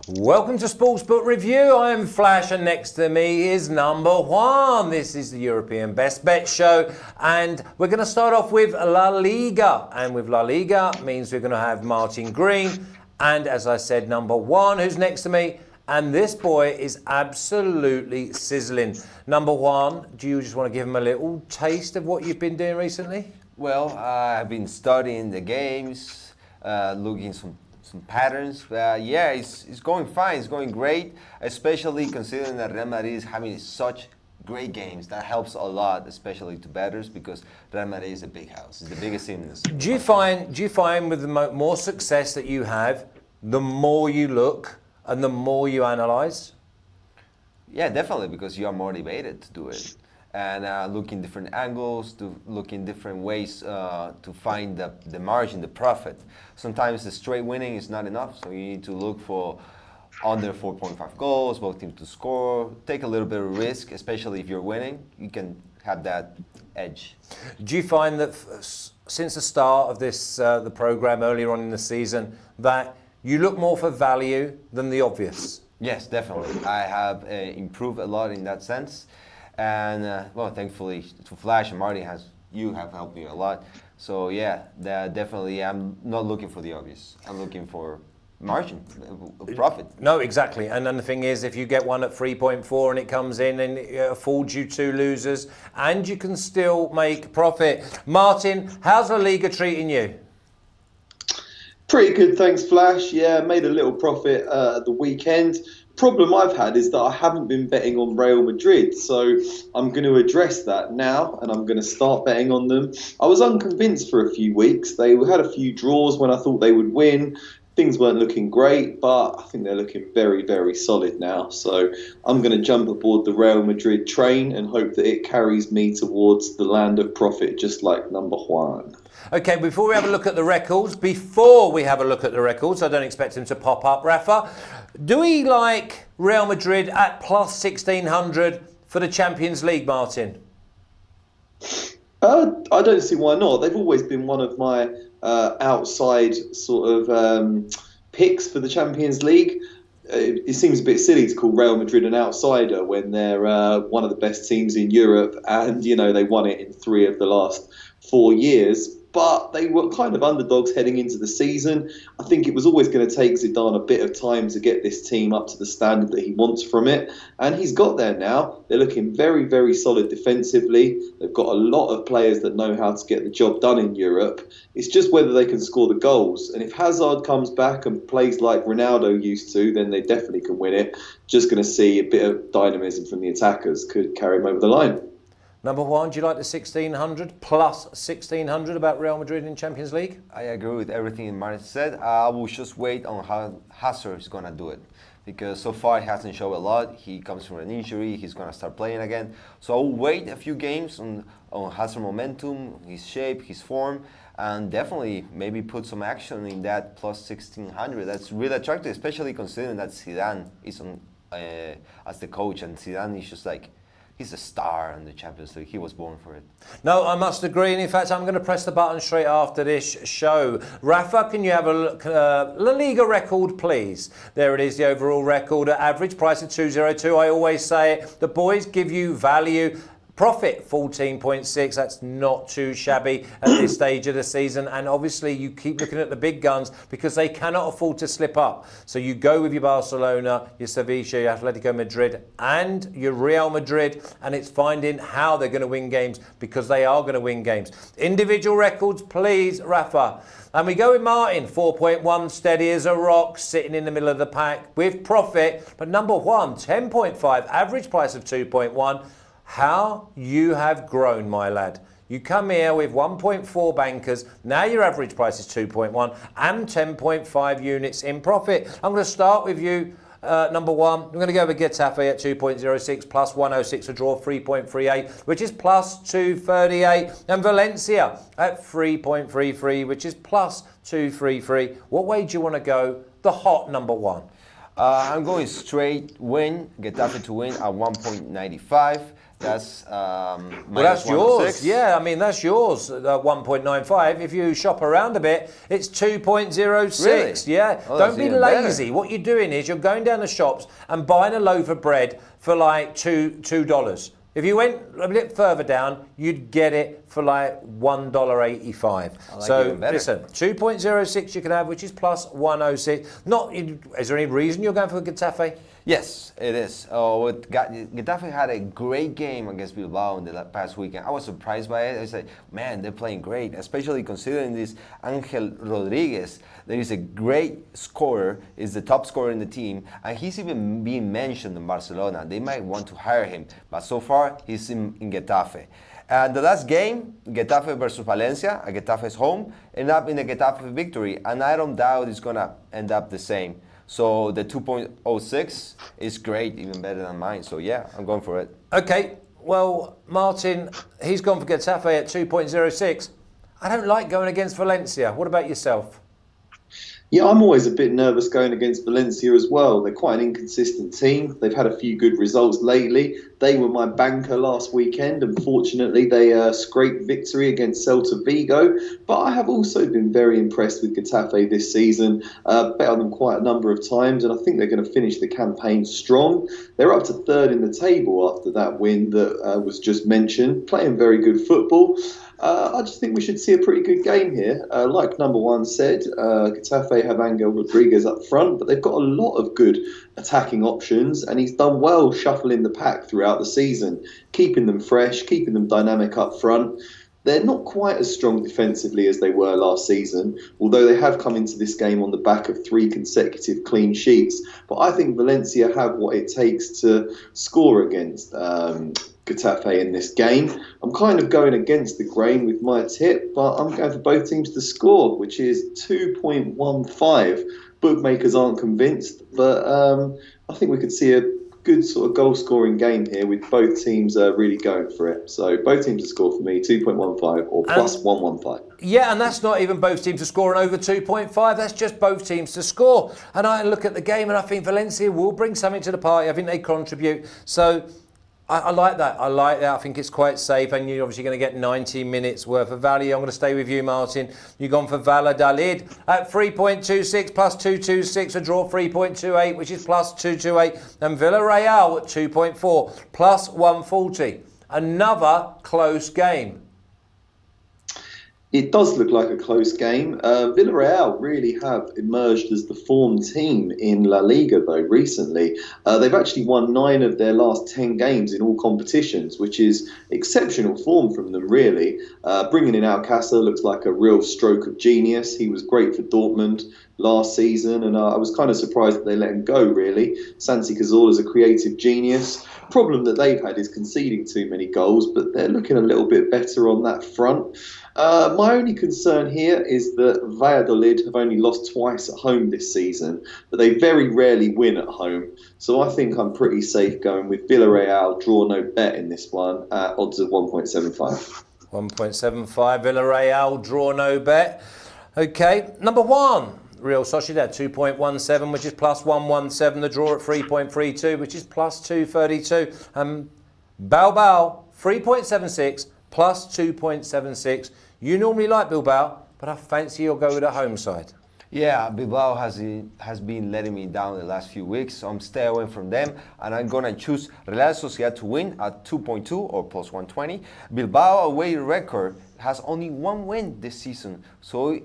Welcome to Sportsbook Review. I am Flash and next to me is Number Juan. This is the European Best Bet Show and we're going to start off with La Liga. And with La Liga means we're going to have Martin Green and, as I said, Number Juan, who's next to me. And this boy is absolutely sizzling. Number Juan, do you just want to give him a little taste of what you've been doing recently? Well, I've been studying the games, looking some patterns. Yeah, it's going fine. It's going great, especially considering that Real Madrid is having such great games. That helps a lot, especially to bettors, because Real Madrid is a big house. It's the biggest team in the city. Do you find with the more success that you have, the more you look and the more you analyze? Yeah, definitely, because you are motivated to do it. And look in different angles, to look in different ways to find the margin, the profit. Sometimes the straight winning is not enough, so you need to look for under 4.5 goals, both teams to score, take a little bit of risk, especially if you're winning. You can have that edge. Do you find that since the start of this, the program earlier on in the season, that you look more for value than the obvious? Yes, definitely. I have improved a lot in that sense. And well, thankfully to Flash and Marty you have helped me a lot. So yeah, definitely I'm not looking for the obvious. I'm looking for margin, profit. No, exactly. And then the thing is, if you get one at 3.4 and it comes in and it affords you two losers and you can still make profit. Martin, how's La Liga treating you? Pretty good, thanks, Flash. Yeah, made a little profit at the weekend. Problem I've had is that I haven't been betting on Real Madrid, so I'm going to address that now and I'm going to start betting on them. I was unconvinced for a few weeks. They had a few draws when I thought they would win. Things weren't looking great, but I think they're looking very, very solid now. So I'm going to jump aboard the Real Madrid train and hope that it carries me towards the land of profit, just like Number Juan. Okay, before we have a look at the records, I don't expect them to pop up, Rafa. Do we like Real Madrid at plus 1,600 for the Champions League, Martin? I don't see why not. They've always been one of my outside sort of picks for the Champions League. It seems a bit silly to call Real Madrid an outsider when they're one of the best teams in Europe and, you know, they won it in 3 of the last 4 years. But they were kind of underdogs heading into the season. I think it was always going to take Zidane a bit of time to get this team up to the standard that he wants from it. And he's got there now. They're looking very, very solid defensively. They've got a lot of players that know how to get the job done in Europe. It's just whether they can score the goals. And if Hazard comes back and plays like Ronaldo used to, then they definitely can win it. Just going to see a bit of dynamism from the attackers could carry them over the line. Number Juan, do you like the 1,600 plus 1,600 about Real Madrid in Champions League? I agree with everything Martin said. I will just wait on how Hazard is going to do it. Because so far he hasn't shown a lot. He comes from an injury. He's going to start playing again. So I'll wait a few games on Hazard momentum, his shape, his form. And definitely maybe put some action in that plus 1,600. That's really attractive, especially considering that Zidane is on as the coach. And Zidane is just like, he's a star in the Champions League. He was born for it. No, I must agree. And in fact, I'm going to press the button straight after this show. Rafa, can you have a look? La Liga record, please. There it is, the overall record. Average price of 202. I always say it. The boys give you value. Profit 14.6, that's not too shabby at this stage of the season. And obviously you keep looking at the big guns because they cannot afford to slip up. So you go with your Barcelona, your Sevilla, your Atletico Madrid and your Real Madrid, and it's finding how they're going to win games because they are going to win games. Individual records, please, Rafa. And we go with Martin, 4.1, steady as a rock, sitting in the middle of the pack with profit. But Number Juan, 10.5, average price of 2.1. How you have grown, my lad. You come here with 1.4 bankers. Now your average price is 2.1 and 10.5 units in profit. I'm going to start with you, Number Juan. I'm going to go with Getafe at 2.06 plus 106 a draw, 3.38, which is plus 238. And Valencia at 3.33, which is plus 233. What way do you want to go? The hot Number Juan. I'm going straight win, Getafe to win at 1.95. That's Well, minus that's yours. 106. Yeah, I mean, that's yours at 1.95. If you shop around a bit, it's 2.06. Really? Yeah. Oh, Don't that's be even lazy. better. What you're doing is you're going down the shops and buying a loaf of bread for like $2. If you went a bit further down, you'd get it for like $1.85. So even better. listen, 2.06 you can have, which is plus 106. Is there any reason you're going for Getafe? Yes, it is. Getafe had a great game against Bilbao in the past weekend. I was surprised by it. I said, man, they're playing great, especially considering this Angel Rodriguez. There is a great scorer, is the top scorer in the team, and he's even being mentioned in Barcelona. They might want to hire him, but so far he's in Getafe. And the last game, Getafe versus Valencia, at Getafe's home, ended up in a Getafe victory, and I don't doubt it's going to end up the same. So the 2.06 is great, even better than mine. So yeah, I'm going for it. Okay, well, Martin, he's gone for Getafe at 2.06. I don't like going against Valencia. What about yourself? Yeah, I'm always a bit nervous going against Valencia as well. They're quite an inconsistent team. They've had a few good results lately. They were my banker last weekend. Unfortunately, they scraped victory against Celta Vigo. But I have also been very impressed with Getafe this season. Bet on them quite a number of times, and I think they're going to finish the campaign strong. They're up to third in the table after that win that was just mentioned, playing very good football. I just think we should see a pretty good game here. Like number one said, Getafe have Angel Rodriguez up front, but they've got a lot of good attacking options, and he's done well shuffling the pack throughout the season, keeping them fresh, keeping them dynamic up front. They're not quite as strong defensively as they were last season, although they have come into this game on the back of 3 consecutive clean sheets. But I think Valencia have what it takes to score against Getafe in this game. I'm kind of going against the grain with my tip, but I'm going for both teams to score, which is 2.15. Bookmakers aren't convinced, but I think we could see a good sort of goal-scoring game here with both teams really going for it. So both teams to score for me, 2.15 or plus 115. Yeah, and that's not even both teams to score and over 2.5. That's just both teams to score. And I look at the game and I think Valencia will bring something to the party. I think they contribute. So I like that. I like that. I think it's quite safe, and you're obviously going to get 90 minutes worth of value. I'm going to stay with you, Martin. You've gone for Valladolid at 3.26 plus 226, a draw 3.28, which is plus 228, and Villarreal at 2.4 plus 140. Another close game. It does look like a close game. Villarreal really have emerged as the form team in La Liga, though, recently. They've actually won 9 of their last 10 games in all competitions, which is exceptional form from them, really. Bringing in Alcácer looks like a real stroke of genius. He was great for Dortmund last season, and I was kind of surprised that they let him go, really. Santi Cazorla's a creative genius. Problem that they've had is conceding too many goals, but they're looking a little bit better on that front. My only concern here is that Valladolid have only lost twice at home this season, but they very rarely win at home. So I think I'm pretty safe going with Villarreal, draw no bet in this one, at odds of 1.75. 1.75, Villarreal, draw no bet. Okay, number one, Real Sociedad, 2.17, which is plus 117. The draw at 3.32, which is plus 232. Bilbao, 3.76, plus 2.76. You normally like Bilbao, but I fancy you'll go with a home side. Yeah, Bilbao has been letting me down the last few weeks, so I'm staying away from them, and I'm going to choose Real Sociedad to win at 2.2 or plus 120. Bilbao away record has only 1 win this season, so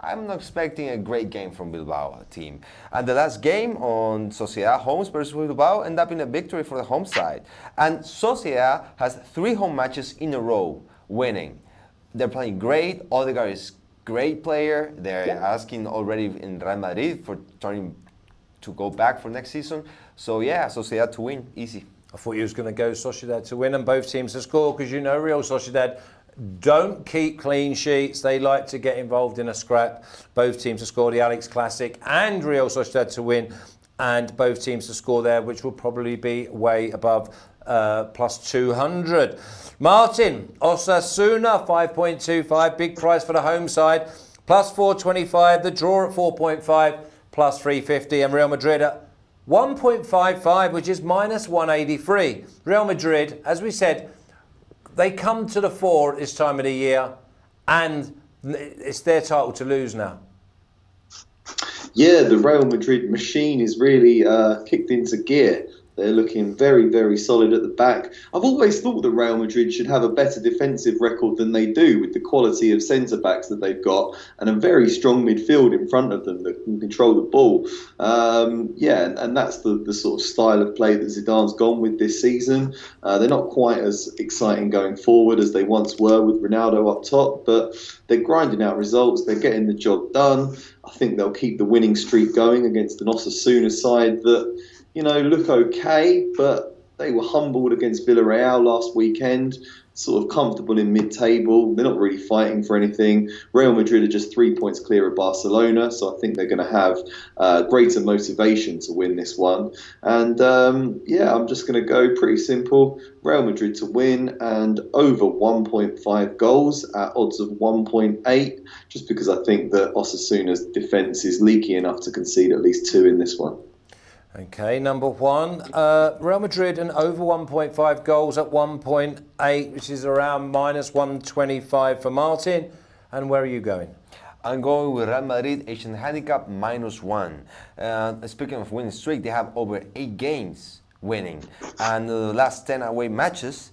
I'm not expecting a great game from Bilbao team. And the last game on Sociedad homes versus Bilbao ended up in a victory for the home side. And Sociedad has 3 home matches in a row winning. They're playing great. Odegaard is great player. They're asking already in Real Madrid for turning to go back for next season. So yeah, Sociedad to win, easy. I thought you was going to go Sociedad to win and both teams to score, because Real Sociedad don't keep clean sheets. They like to get involved in a scrap. Both teams to score, the Alex Classic and Real Sociedad to win, and both teams to score there, which will probably be way above plus 200. Martin, Osasuna, 5.25, big price for the home side, plus 425, the draw at 4.5, plus 350, and Real Madrid at 1.55, which is minus 183. Real Madrid, as we said, they come to the fore at this time of the year, and it's their title to lose now. Yeah, the Real Madrid machine is really kicked into gear. They're looking very, very solid at the back. I've always thought that Real Madrid should have a better defensive record than they do, with the quality of centre-backs that they've got and a very strong midfield in front of them that can control the ball. And that's the sort of style of play that Zidane's gone with this season. They're not quite as exciting going forward as they once were with Ronaldo up top, but they're grinding out results. They're getting the job done. I think they'll keep the winning streak going against an Osasuna side that, look okay, but they were humbled against Villarreal last weekend, sort of comfortable in mid-table. They're not really fighting for anything. Real Madrid are just 3 points clear of Barcelona, so I think they're going to have greater motivation to win this one. And I'm just going to go pretty simple. Real Madrid to win and over 1.5 goals at odds of 1.8, just because I think that Osasuna's defence is leaky enough to concede at least 2 in this one. Okay, number one, Real Madrid and over 1.5 goals at 1.8, which is around minus 125 for Martin. And where are you going? I'm going with Real Madrid, Asian handicap -1. Speaking of winning streak, they have over 8 games winning. And the last 10 away matches,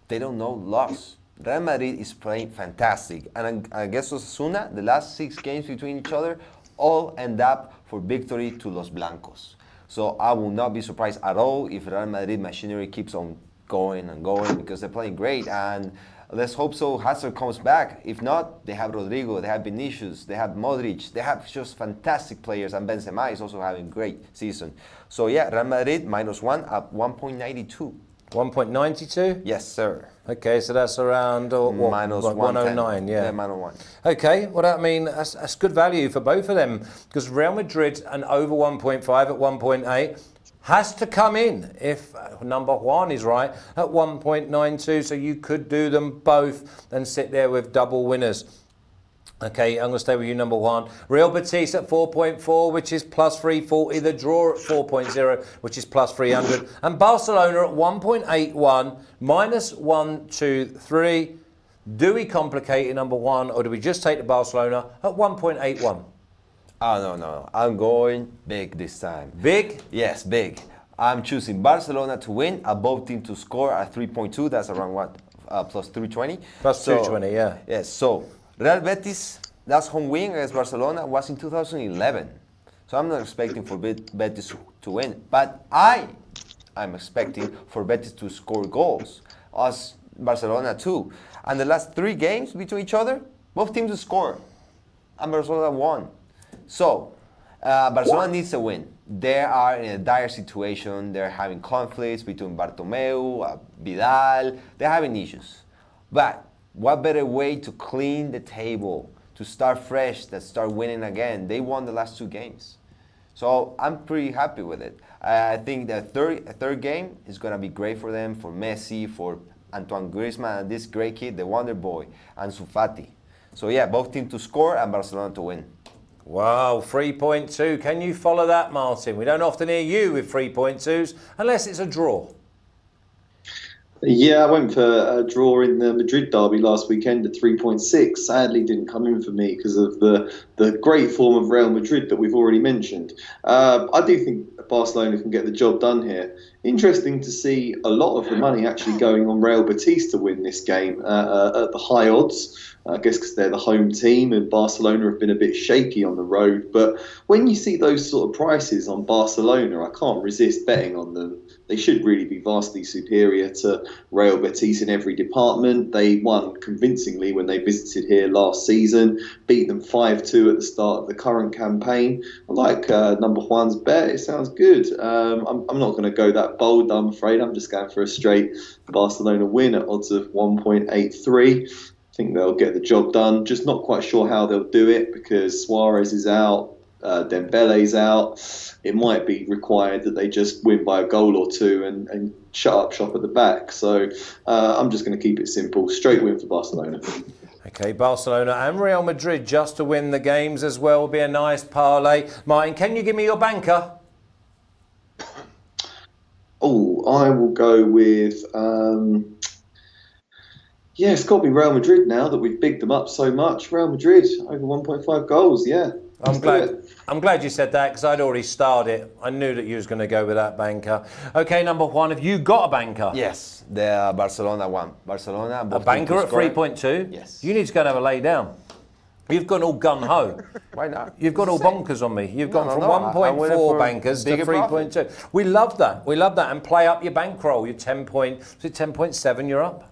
they don't know loss. Real Madrid is playing fantastic. And I guess Osasuna, the last 6 games between each other, all end up for victory to Los Blancos. So I will not be surprised at all if Real Madrid machinery keeps on going and going, because they're playing great. And let's hope so Hazard comes back. If not, they have Rodrigo, they have Vinicius, they have Modric, they have just fantastic players, and Benzema is also having a great season. So yeah, Real Madrid -1 at 1.92. 1.92? Yes, sir. Okay, so that's around minus 109, yeah. Yeah, -1. Okay, well, I mean, that's good value for both of them, because Real Madrid and over 1.5 at 1.8 has to come in, if number Juan is right, at 1.92, so you could do them both and sit there with double winners. Okay, I'm going to stay with you, number one. Real Betis at 4.4, which is plus 340. The draw at 4.0, which is plus 300. And Barcelona at 1.81, minus 123. Do we complicate it, number one, or do we just take the Barcelona at 1.81? Oh, no. I'm going big this time. Big? Yes, big. I'm choosing Barcelona to win, both teams to score at 3.2. That's around what? Plus 320? Plus 220, yeah. Yes, so Real Betis, last home win against Barcelona was in 2011. So I'm not expecting for Betis to win. But I'm expecting for Betis to score goals, as Barcelona too. And the last 3 games between each other, both teams score, and Barcelona won. So Barcelona needs a win. They are in a dire situation. They're having conflicts between Bartomeu, Vidal. They're having issues. But what better way to clean the table, to start fresh, to start winning again? They won the last 2 games. So I'm pretty happy with it. I think the third game is going to be great for them, for Messi, for Antoine Griezmann, and this great kid, the wonder boy, Ansu Fati. So yeah, both teams to score and Barcelona to win. Wow, 3.2. Can you follow that, Martin? We don't often hear you with 3.2s unless it's a draw. Yeah, I went for a draw in the Madrid derby last weekend at 3.6. Sadly, didn't come in for me because of the great form of Real Madrid that we've already mentioned. I do think Barcelona can get the job done here. Interesting to see a lot of the money actually going on Real Betis to win this game at the high odds. I guess because they're the home team and Barcelona have been a bit shaky on the road. But when you see those sort of prices on Barcelona, I can't resist betting on them. They should really be vastly superior to Real Betis in every department. They won convincingly when they visited here last season, beat them 5-2 at the start of the current campaign. I like number Juan's bet. It sounds good. I'm not going to go that bold, I'm afraid. I'm just going for a straight Barcelona win at odds of 1.83. I think they'll get the job done. Just not quite sure how they'll do it because Suarez is out, Dembele's out. It might be required that they just win by a goal or 2 and shut up shop at the back. So I'm just going to keep it simple. Straight win for Barcelona. Okay, Barcelona and Real Madrid just to win the games as well. Will be a nice parlay. Martin, can you give me your banker? I will go with. Yeah, it's got to be Real Madrid now that we've bigged them up so much. Real Madrid over 1.5 goals. Yeah, I'm glad you said that because I'd already starred it. I knew that you was going to go with that banker. Okay, number one, have you got a banker? Yes, the Barcelona one. Barcelona. A banker at 3.2? Yes. You need to go and have a lay down. You've gone all gung-ho. Why not? You've gone all bonkers on me. You've gone from I went 1.4 for bankers to bigger 3.2. We love that. We love that. And play up your bankroll. You're 10.7 you're up?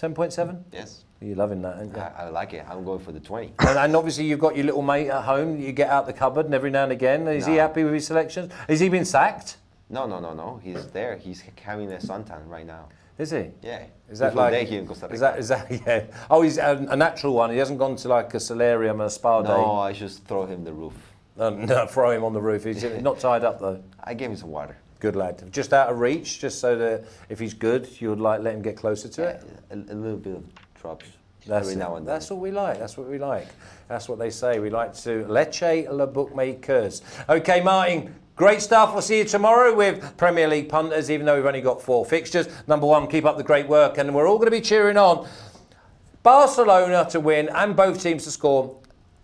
10.7? Yes. You're loving that, aren't you? I like it. I'm going for the 20. And obviously you've got your little mate at home that you get out the cupboard and every now and again. Is he happy with his selections? Has he been sacked? No. He's there. He's having a suntan right now. Is he? Yeah. Is that Beautiful like day here in Costa Rica. Is that yeah? Oh, he's a natural one. He hasn't gone to like a solarium or a spa day. No, I just throw him the roof. No, throw him on the roof. He's not tied up though. I gave him some water. Good lad. Just out of reach, just so that if he's good, you would like let him get closer to it. A little bit of drops. That's every it. now and then. That's what we like. That's what we like. That's what they say. We like to leche la bookmakers. Okay, Martin. Great stuff. We'll see you tomorrow with Premier League punters, even though we've only got 4 fixtures. Number one, keep up the great work. And we're all going to be cheering on Barcelona to win and both teams to score.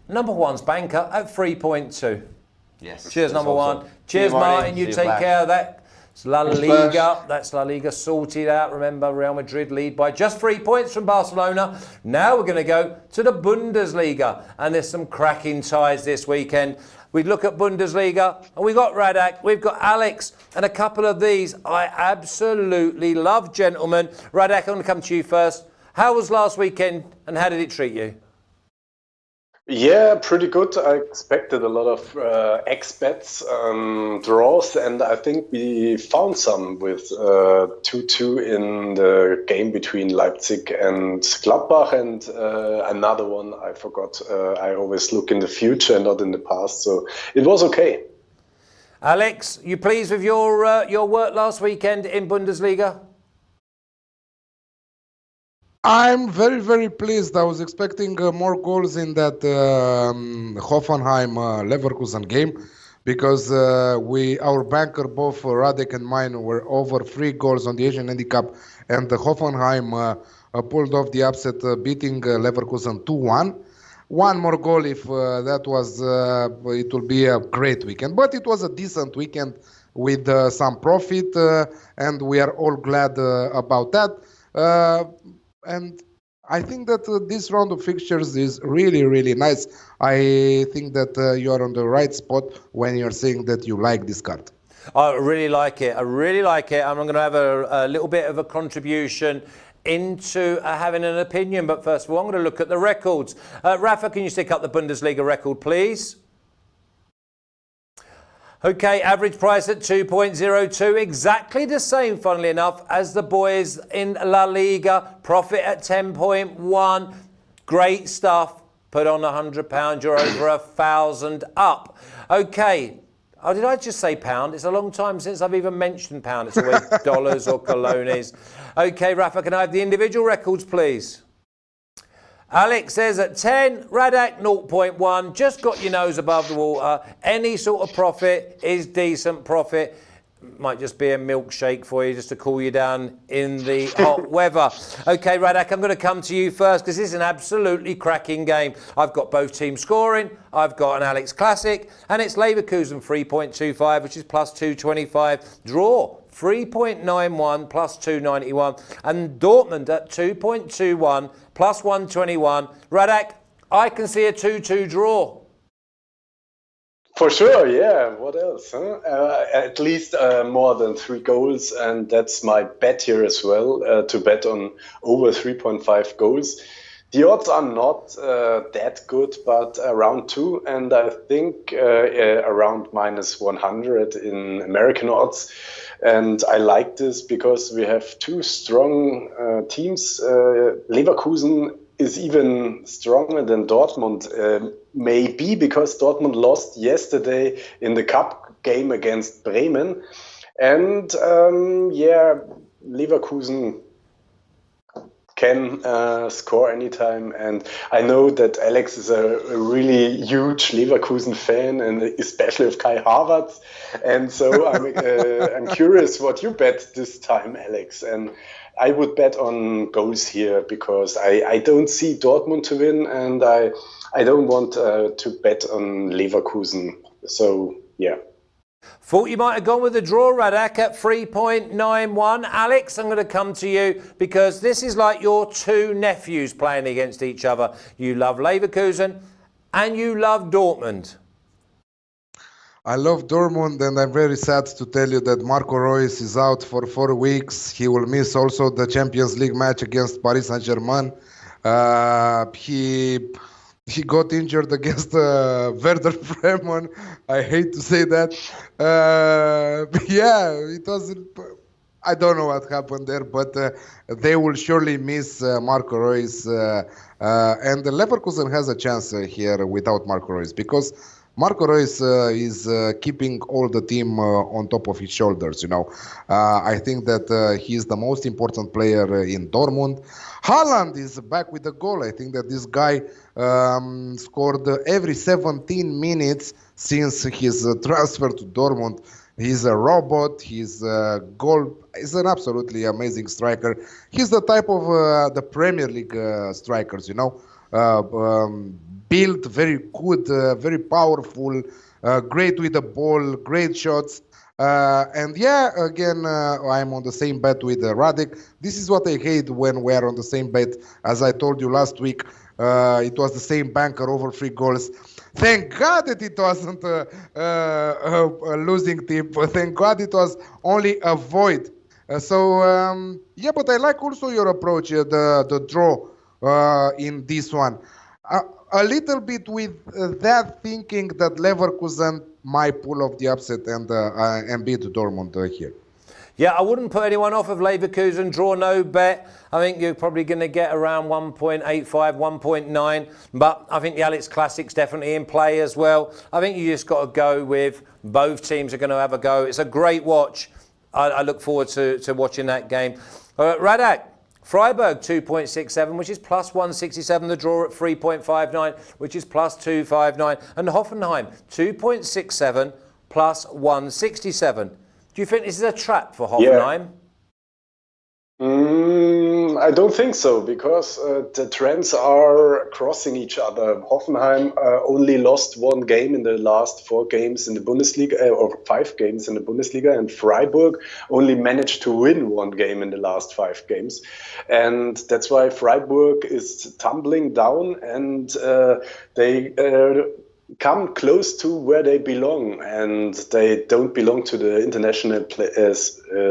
Number one's banker at 3.2. Yes. Cheers, number one. Cheers, Martin. You take care of that. It's La Liga. That's La Liga sorted out. Remember, Real Madrid lead by just 3 points from Barcelona. Now we're going to go to the Bundesliga. And there's some cracking ties this weekend. We look at Bundesliga, and we've got Radek, we've got Alex, and a couple of these I absolutely love, gentlemen. Radek, I'm going to come to you first. How was last weekend, and how did it treat you? Yeah, pretty good. I expected a lot of X-bets draws, and I think we found some with 2-2 in the game between Leipzig and Gladbach, and another one I forgot. I always look in the future and not in the past, so it was okay. Alex, you pleased with your work last weekend in Bundesliga? I'm very, very pleased. I was expecting more goals in that Hoffenheim Leverkusen game because our banker, both Radek and mine, were over 3 goals on the Asian handicap, and the Hoffenheim pulled off the upset, beating Leverkusen 2-1. One more goal, if that was, it will be a great weekend. But it was a decent weekend with some profit, and we are all glad about that. And I think that this round of fixtures is really, really nice. I think that you are on the right spot when you're saying that you like this card. I really like it. I really like it. I'm going to have a little bit of a contribution into having an opinion. But first of all, I'm going to look at the records. Rafa, can you stick up the Bundesliga record, please? Okay, average price at 2.02, exactly the same, funnily enough, as the boys in La Liga. Profit at 10.1. Great stuff. Put on £100, you're over 1,000 up. Okay. Oh, did I just say pound? It's a long time since I've even mentioned pound. It's always dollars or colones. Okay, Rafa, can I have the individual records, please? Alex says at 10, Radek 0.1, just got your nose above the water. Any sort of profit is decent profit. Might just be a milkshake for you just to cool you down in the hot weather. Okay, Radek, I'm going to come to you first because this is an absolutely cracking game. I've got both teams scoring. I've got an Alex Classic, and it's Leverkusen 3.25, which is plus 225. Draw 3.91 plus 291, and Dortmund at 2.21 plus 121. Radek, I can see a 2-2 draw. For sure, yeah. What else? Huh? At least more than 3 goals, and that's my bet here as well, to bet on over 3.5 goals. The odds are not that good, but around 2, and I think around minus 100 in American odds. And I like this because we have 2 strong teams. Leverkusen is even stronger than Dortmund, maybe because Dortmund lost yesterday in the cup game against Bremen. And yeah, Leverkusen can score anytime. And I know that Alex is a really huge Leverkusen fan, and especially of Kai Havertz. And so I'm curious what you bet this time, Alex. And I would bet on goals here because I don't see Dortmund to win, and I don't want to bet on Leverkusen. So, yeah. Thought you might have gone with the draw, Radek, at 3.91. Alex, I'm going to come to you because this is like your two nephews playing against each other. You love Leverkusen and you love Dortmund. I love Dortmund, and I'm very sad to tell you that Marco Reus is out for 4 weeks. He will miss also the Champions League match against Paris Saint-Germain. He got injured against Werder Bremen. I hate to say that. Yeah, it was. I don't know what happened there, but they will surely miss Marco Reus. And Leverkusen has a chance here without Marco Reus because Marco Reus is keeping all the team on top of his shoulders. I think that he is the most important player in Dortmund. Haaland is back with a goal. I think that this guy scored every 17 minutes since his transfer to Dortmund. He's a robot. He's a goal. He's an absolutely amazing striker. He's the type of the Premier League strikers, built, very good, very powerful, great with the ball, great shots. And yeah, again, I'm on the same bet with Radek. This is what I hate when we are on the same bet. As I told you last week, it was the same banker over 3 goals. Thank God that it wasn't a losing team. Thank God it was only a void. Yeah, but I like also your approach, the draw in this one. A little bit with that thinking that Leverkusen might pull off the upset and beat Dortmund here. Yeah, I wouldn't put anyone off of Leverkusen. Draw no bet. I think you're probably going to get around 1.85, 1.9. But I think the Alex Classic's definitely in play as well. I think you just got to go with both teams are going to have a go. It's a great watch. I look forward to watching that game. Radek, Freiburg 2.67, which is plus 167. The draw at 3.59, which is plus 259. And Hoffenheim 2.67 plus 167. Do you think this is a trap for Hoffenheim? I don't think so, because the trends are crossing each other. Hoffenheim only lost 1 game in the last 4 games in the Bundesliga, or 5 games in the Bundesliga, and Freiburg only managed to win 1 game in the last 5 games. And that's why Freiburg is tumbling down, and they come close to where they belong, and they don't belong to the international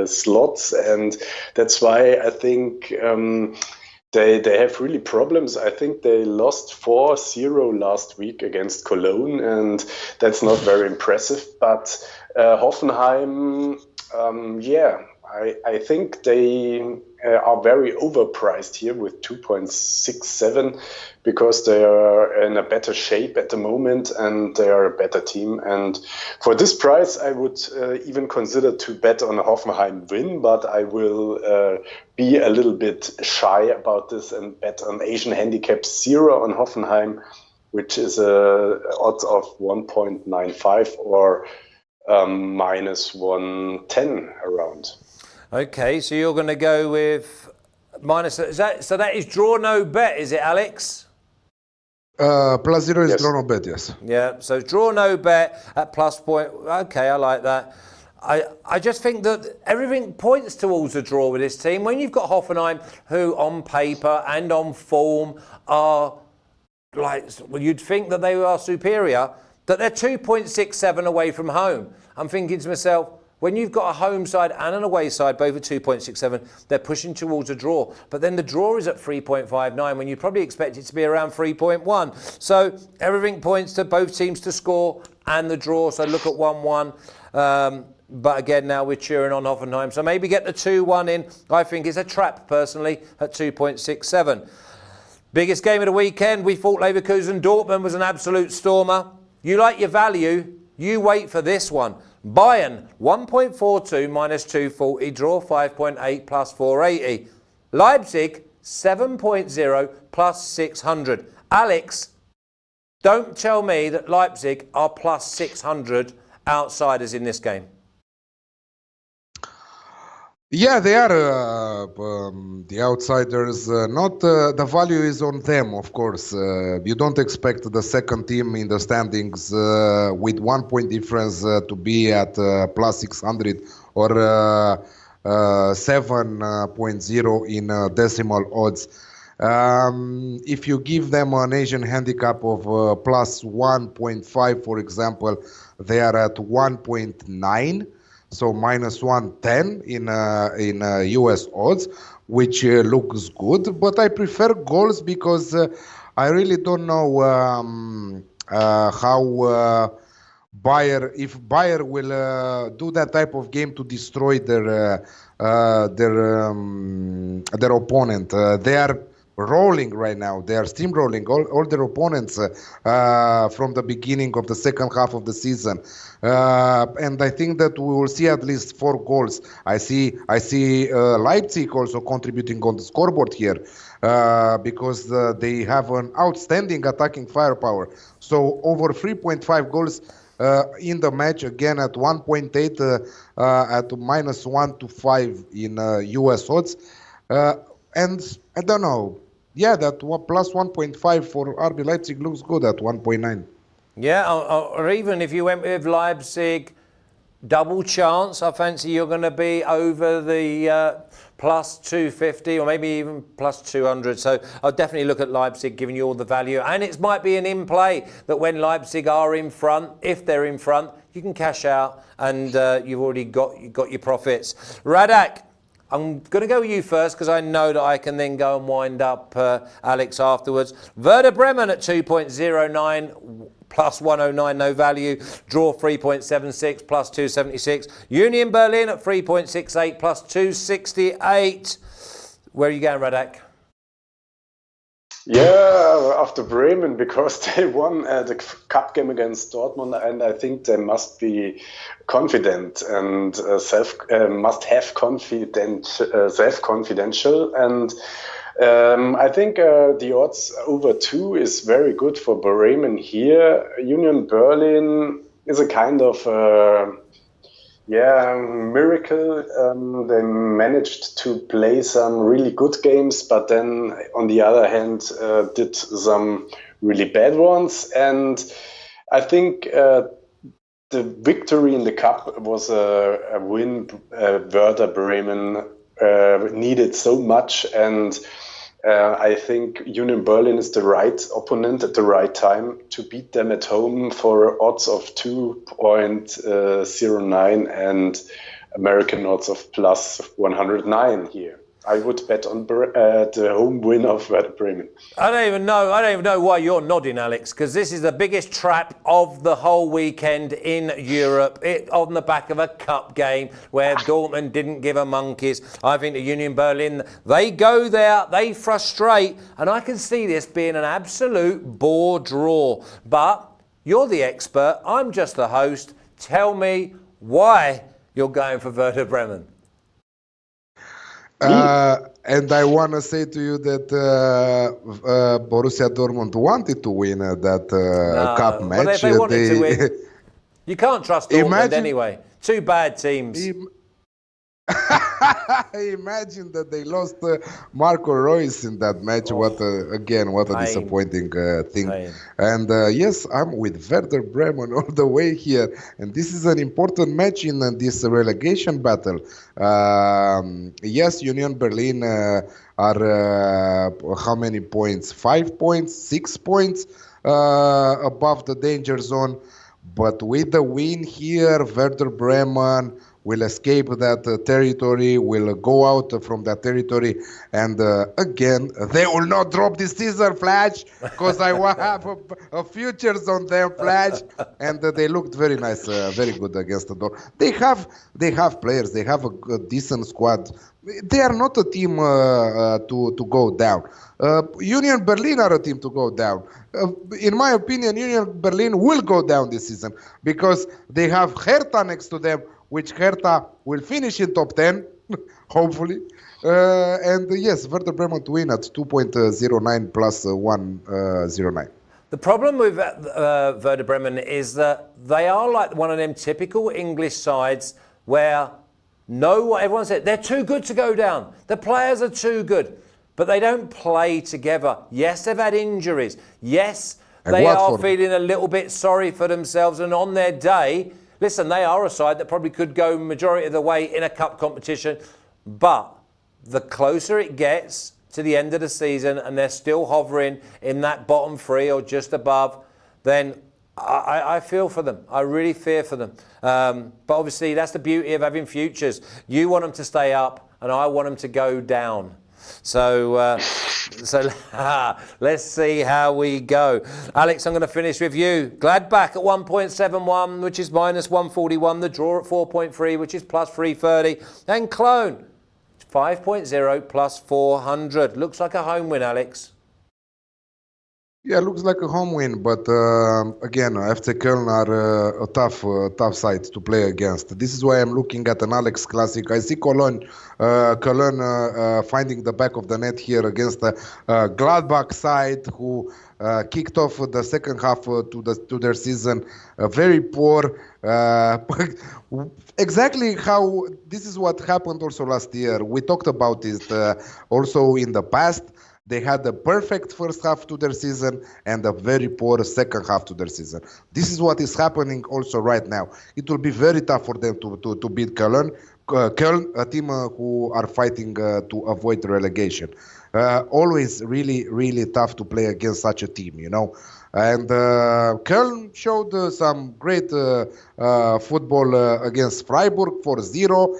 slots, and that's why I think they have really problems. I think they lost 4-0 last week against Cologne, and that's not very impressive. But Hoffenheim, I think they are very overpriced here with 2.67 because they are in a better shape at the moment and they are a better team. And for this price, I would even consider to bet on a Hoffenheim win, but I will be a little bit shy about this and bet on Asian handicap 0 on Hoffenheim, which is odds of 1.95 or minus 110 around. Okay, so you're going to go with minus. So that is draw no bet, is it, Alex? Plus 0 is Yes. draw no bet, yes. Yeah, so draw no bet at plus point. Okay, I like that. I just think that everything points towards a draw with this team. When you've got Hoffenheim, who on paper and on form are like, well, you'd think that they are superior, that they're 2.67 away from home. I'm thinking to myself, when you've got a home side and an away side, both at 2.67, they're pushing towards a draw. But then the draw is at 3.59 when you probably expect it to be around 3.1. So everything points to both teams to score and the draw. So look at 1-1. But again, now we're cheering on Hoffenheim. So maybe get the 2-1 in. I think is a trap, personally, at 2.67. Biggest game of the weekend. We thought Leverkusen Dortmund was an absolute stormer. You like your value. You wait for this one. Bayern 1.42 minus 240, draw 5.8 plus 480. Leipzig 7.0 plus 600. Alex, don't tell me that Leipzig are plus 600 outsiders in this game. Yeah, they are the outsiders. Not the value is on them, of course. You don't expect the second team in the standings with 1 point difference to be at plus 600 or 7.0 in decimal odds. If you give them an Asian handicap of plus 1.5, for example, they are at 1.9. So minus 110 in US odds, which looks good. But I prefer goals because I really don't know how Bayern will do that type of game to destroy their opponent. They are rolling right now. They are steamrolling all their opponents from the beginning of the second half of the season. And I think that we will see at least 4 goals. I see Leipzig also contributing on the scoreboard here because they have an outstanding attacking firepower. So over 3.5 goals in the match, again at 1.8 at minus 1 to 5 in US odds. And I don't know. Yeah, that plus 1.5 for RB Leipzig looks good at 1.9. Yeah, or even if you went with Leipzig, double chance, I fancy you're going to be over the plus 250 or maybe even plus 200. So I'll definitely look at Leipzig, giving you all the value. And it might be an in-play that when Leipzig are in front, if they're in front, you can cash out and you've already got your profits. Radek, I'm going to go with you first because I know that I can then go and wind up Alex afterwards. Werder Bremen at 2.09 plus 109, no value. Draw 3.76 plus 276. Union Berlin at 3.68 plus 268. Where are you going, Radek? Yeah, after Bremen, because they won the cup game against Dortmund, and I think they must be confident and must have self-confidential. And I think the odds over 2 is very good for Bremen here. Union Berlin is a kind of miracle. They managed to play some really good games, but then on the other hand did some really bad ones. And I think the victory in the cup was a win Werder Bremen needed so much. And I think Union Berlin is the right opponent at the right time to beat them at home for odds of 2.09 and American odds of plus 109 here. I would bet on the home win of Werder Bremen. I don't even know why you're nodding, Alex, because this is the biggest trap of the whole weekend in Europe. On the back of a cup game where Dortmund didn't give a monkeys. I think the Union Berlin, they go there, they frustrate, and I can see this being an absolute bore draw. But you're the expert. I'm just the host. Tell me why you're going for Werder Bremen. And I want to say to you that Borussia Dortmund wanted to win that cup match. But if they wanted to win, you can't trust Dortmund anyway. 2 bad teams. Imagine that they lost Marco Reus in that match. What a disappointing thing. Pain. And yes, I'm with Werder Bremen all the way here. And this is an important match in this relegation battle. Yes, Union Berlin are how many points? 5 points, 6 points above the danger zone. But with the win here, Werder Bremen will escape that territory, will go out from that territory, and again, they will not drop this season, Flash, because I have a futures on them, Flash, and they looked very nice, very good against the door. They have players, they have a decent squad. They are not a team to go down. Union Berlin are a team to go down. In my opinion, Union Berlin will go down this season because they have Hertha next to them, which Hertha will finish in top 10, hopefully. And yes, Werder Bremen to win at 2.09 plus 109. The problem with Werder Bremen is that they are like one of them typical English sides where everyone said they're too good to go down. The players are too good, but they don't play together. Yes, they've had injuries. Yes, they are feeling a little bit sorry for themselves, and on their day, listen, they are a side that probably could go majority of the way in a cup competition, but the closer it gets to the end of the season and they're still hovering in that bottom three or just above, then I feel for them. I really fear for them. But obviously that's the beauty of having futures. You want them to stay up and I want them to go down. So let's see how we go. Alex, I'm going to finish with you. Gladbach at 1.71, which is minus 141. The draw at 4.3, which is plus 330. And Cologne, 5.0 plus 400. Looks like a home win, Alex. Yeah, looks like a home win, but again, FC Köln are a tough side to play against. This is why I'm looking at an Alex Classic. I see Cologne finding the back of the net here against the Gladbach side, who kicked off the second half to their season very poor. Exactly how this is what happened also last year. We talked about it also in the past. They had a perfect first half to their season and a very poor second half to their season. This is what is happening also right now. It will be very tough for them to beat Cologne, a team who are fighting to avoid relegation. Always really, really tough to play against such a team, you know. And Köln showed some great football against Freiburg 4-0.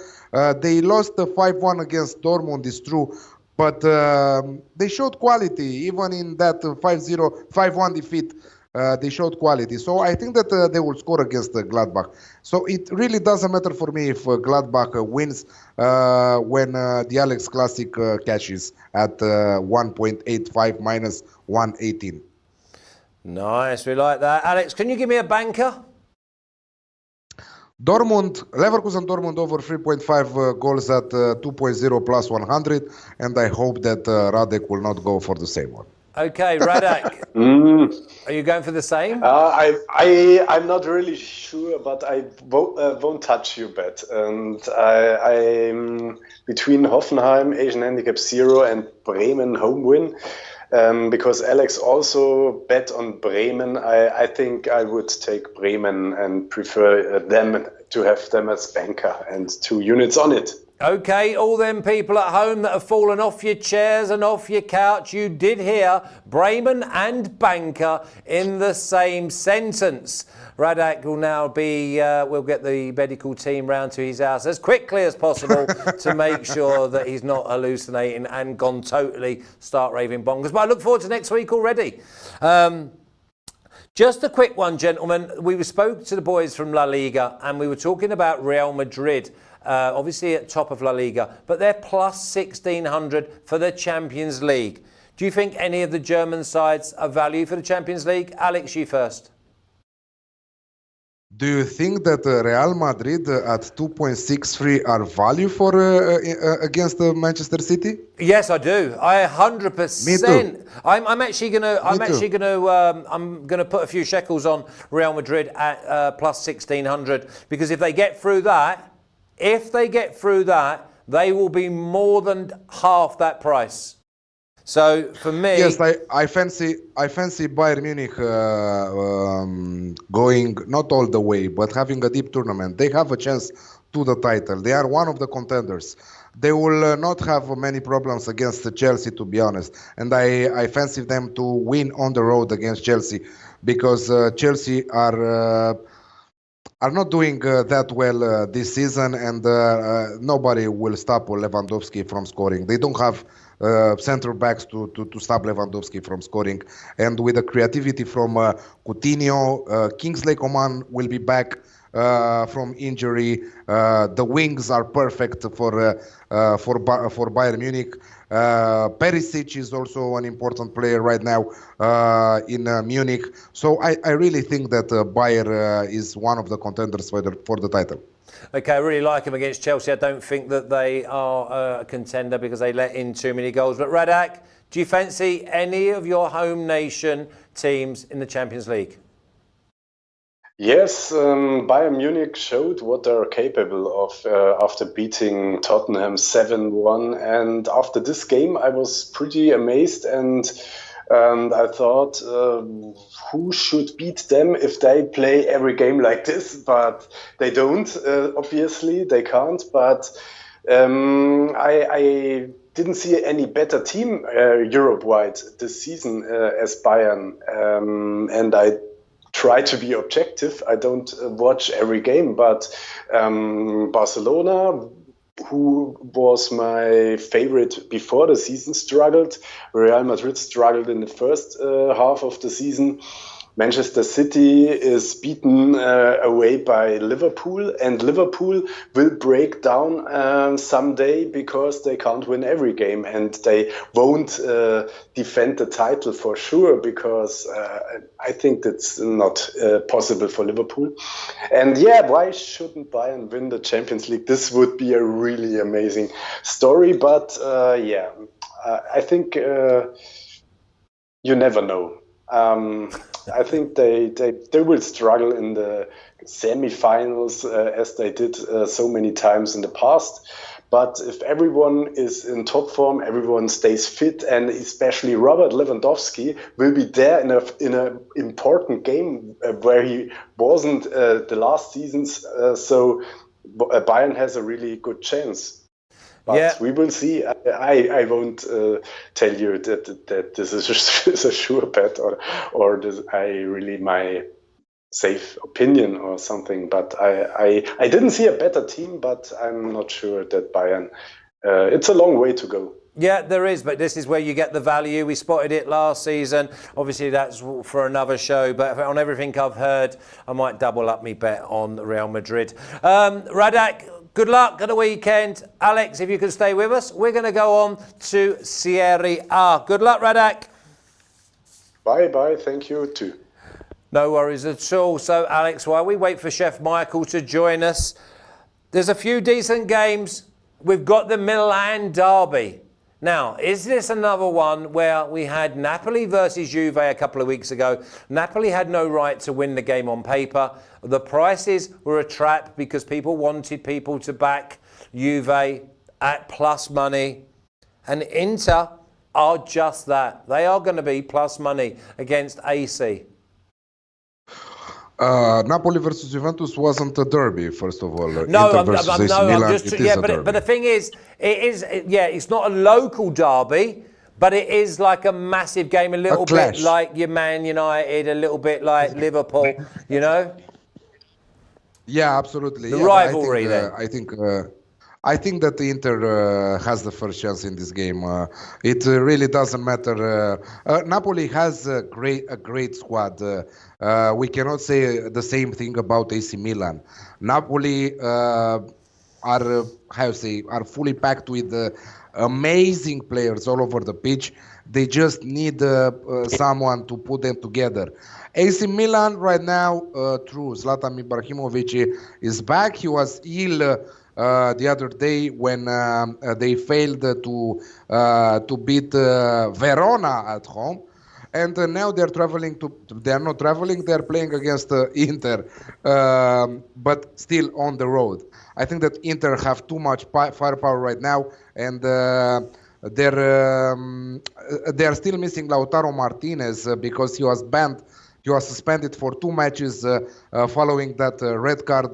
They lost 5-1 against Dortmund, it's true. But they showed quality, even in that 5-1 defeat. They showed quality. So I think that they will score against Gladbach. So it really doesn't matter for me if Gladbach wins when the Alex Classic cashes at 1.85 minus 118. Nice, we like that. Alex, can you give me a banker? Leverkusen Dortmund over 3.5 goals at 2.0 plus 100, and I hope that Radek will not go for the same one. Okay, Radek, are you going for the same? I'm not really sure, but I won't touch your bet. And I'm between Hoffenheim, Asian Handicap 0, and Bremen home win. Because Alex also bet on Bremen, I think I would take Bremen and prefer them to have them as banker and 2 units on it. Okay, all them people at home that have fallen off your chairs and off your couch, you did hear Bremen and banker in the same sentence. Radek will now we'll get the medical team round to his house as quickly as possible to make sure that he's not hallucinating and gone totally start raving bonkers. But I look forward to next week already. Just a quick one, gentlemen. We spoke to the boys from La Liga and we were talking about Real Madrid, obviously at top of La Liga, but they're plus 1,600 for the Champions League. Do you think any of the German sides are value for the Champions League? Alex, you first. Do you think that Real Madrid at 2.63 are value for against Manchester City? Yes, I do. I 100%. Me too. I'm actually gonna put a few shekels on Real Madrid at plus 1,600 because if they get through that, they will be more than half that price. So for me, yes, I fancy Bayern Munich going not all the way, but having a deep tournament. They have a chance to the title. They are one of the contenders. They will not have many problems against Chelsea, to be honest. And I fancy them to win on the road against Chelsea because Chelsea are not doing that well this season, and nobody will stop Lewandowski from scoring. They don't have center backs to stop Lewandowski from scoring. And with the creativity from Coutinho, Kingsley Coman will be back. from injury. The wings are perfect for Bayern Munich. Perisic is also an important player right now in Munich. So I really think that Bayern is one of the contenders for the title. Okay, I really like him against Chelsea. I don't think that they are a contender because they let in too many goals. But Radek, do you fancy any of your home nation teams in the Champions League? Yes, Bayern Munich showed what they're capable of after beating Tottenham 7-1. And after this game, I was pretty amazed and I thought, who should beat them if they play every game like this? But they don't, obviously, they can't. But I didn't see any better team Europe-wide this season as Bayern. And I try to be objective. I don't watch every game, but Barcelona, who was my favorite before the season, struggled. Real Madrid struggled in the first half of the season. Manchester City is beaten away by Liverpool, and Liverpool will break down someday because they can't win every game, and they won't defend the title for sure because I think that's not possible for Liverpool. And yeah, why shouldn't Bayern win the Champions League? This would be a really amazing story, but yeah, I think you never know. I think they will struggle in the semi-finals as they did so many times in the past. But if everyone is in top form, everyone stays fit, and especially Robert Lewandowski will be there in an important game where he wasn't the last seasons. So Bayern has a really good chance. But we will see. I won't tell you that this is a sure bet or this, my safe opinion or something. But I didn't see a better team, but I'm not sure that Bayern. It's a long way to go. Yeah, there is, but this is where you get the value. We spotted it last season. Obviously, that's for another show, but on everything I've heard, I might double up my bet on Real Madrid. Radek, good luck at the weekend. Alex, if you can stay with us, we're going to go on to Serie A. Good luck, Radek. Bye-bye. Thank you, too. No worries at all. So, Alex, while we wait for Chef Michael to join us, there's a few decent games. We've got the Milan derby. Now, is this another one where we had Napoli versus Juve a couple of weeks ago? Napoli had no right to win the game on paper. The prices were a trap because people wanted people to back Juve at plus money. And Inter are just that. They are going to be plus money against AC. Napoli versus Juventus wasn't a derby, first of all. No, Inter versus AC Milan, but the thing is, it's not a local derby, but it is like a massive game, a little bit like your Man United, a little bit like Liverpool, you know? Yeah, absolutely. The rivalry then. I think that the Inter has the first chance in this game. It really doesn't matter. Napoli has a great squad. We cannot say the same thing about AC Milan. Napoli are fully packed with amazing players all over the pitch. They just need someone to put them together. AC Milan right now, true, Zlatan Ibrahimovic is back. He was ill the other day when they failed to beat Verona at home. And now they're not traveling, they're playing against Inter, but still on the road. I think that Inter have too much firepower right now, and they're still missing Lautaro Martinez because he was banned. He was suspended for 2 matches following that red card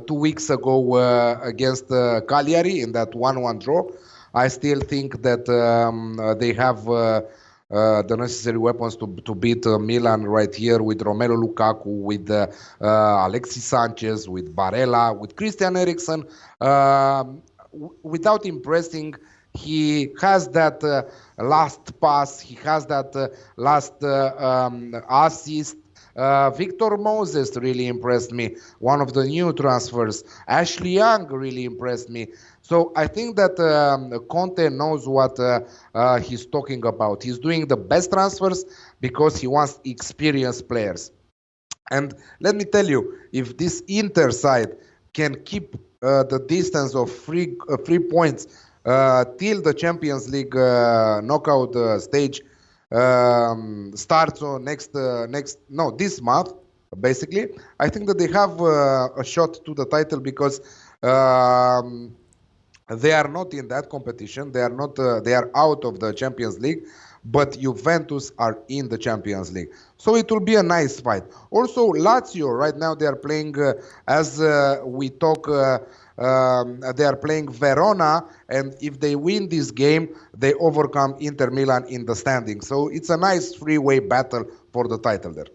2 weeks ago against Cagliari in that 1-1 draw. I still think that they have the necessary weapons to beat Milan right here with Romelu Lukaku, with Alexis Sanchez, with Barella, with Christian Eriksen. Without impressing, he has that last pass, he has that last assist. Victor Moses really impressed me, one of the new transfers. Ashley Young really impressed me. So I think that Conte knows what he's talking about. He's doing the best transfers because he wants experienced players. And let me tell you, if this Inter side can keep the distance of 3 points till the Champions League knockout stage starts on this month, basically, I think that they have a shot to the title because they are not in that competition. They are not. They are out of the Champions League, but Juventus are in the Champions League. So it will be a nice fight. Also, Lazio right now they are playing as we talk. They are playing Verona, and if they win this game, they overcome Inter Milan in the standing. So it's a nice three-way battle for the title there.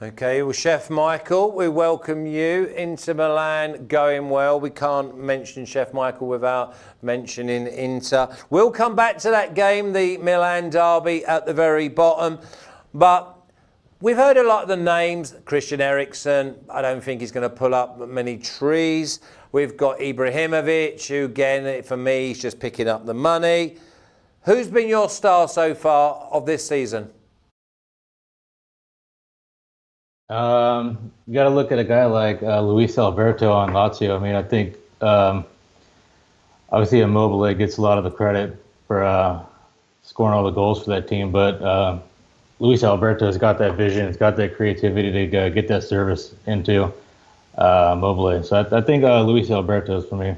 Okay, well, Chef Michael, we welcome you. Inter Milan going well. We can't mention Chef Michael without mentioning Inter. We'll come back to that game, the Milan derby at the very bottom. But we've heard a lot of the names. Christian Eriksen, I don't think he's going to pull up many trees. We've got Ibrahimovic, who again, for me, he's just picking up the money. Who's been your star so far of this season? You got to look at a guy like Luis Alberto on Lazio. I mean, I think obviously Immobile gets a lot of the credit for scoring all the goals for that team, but Luis Alberto has got that vision, has got that creativity to get that service into Immobile. So I think Luis Alberto is for me.